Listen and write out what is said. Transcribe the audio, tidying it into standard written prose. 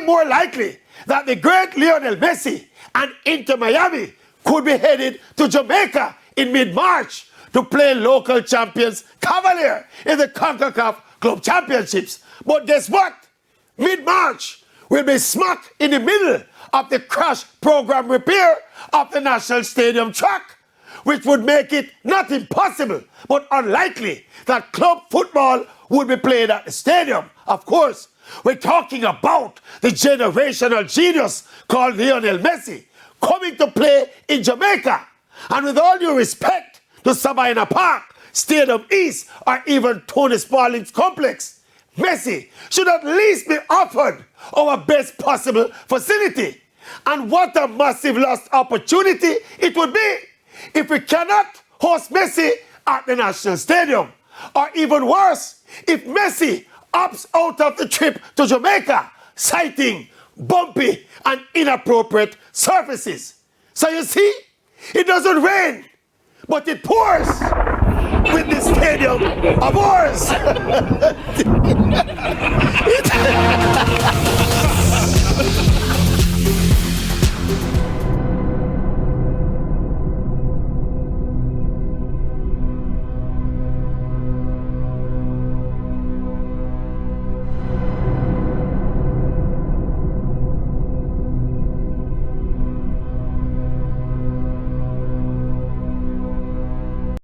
more likely that the great Lionel Messi and Inter Miami could be headed to Jamaica in mid-March to play local champions Cavalier in the CONCACAF Club Championships. But guess what? Mid-March will be smack in the middle of the crash program repair of the National Stadium track, which would make it not impossible but unlikely that club football would be played at the stadium. Of course, we're talking about the generational genius called Lionel Messi coming to play in Jamaica. And with all due respect to Sabina Park, Stadium East, or even Tony Spalling's complex, Messi should at least be offered our best possible facility. And what a massive lost opportunity it would be if we cannot host Messi at the National Stadium. Or even worse, if Messi opts out of the trip to Jamaica, citing bumpy and inappropriate surfaces. So you see, it doesn't rain, but it pours with this stadium of ours.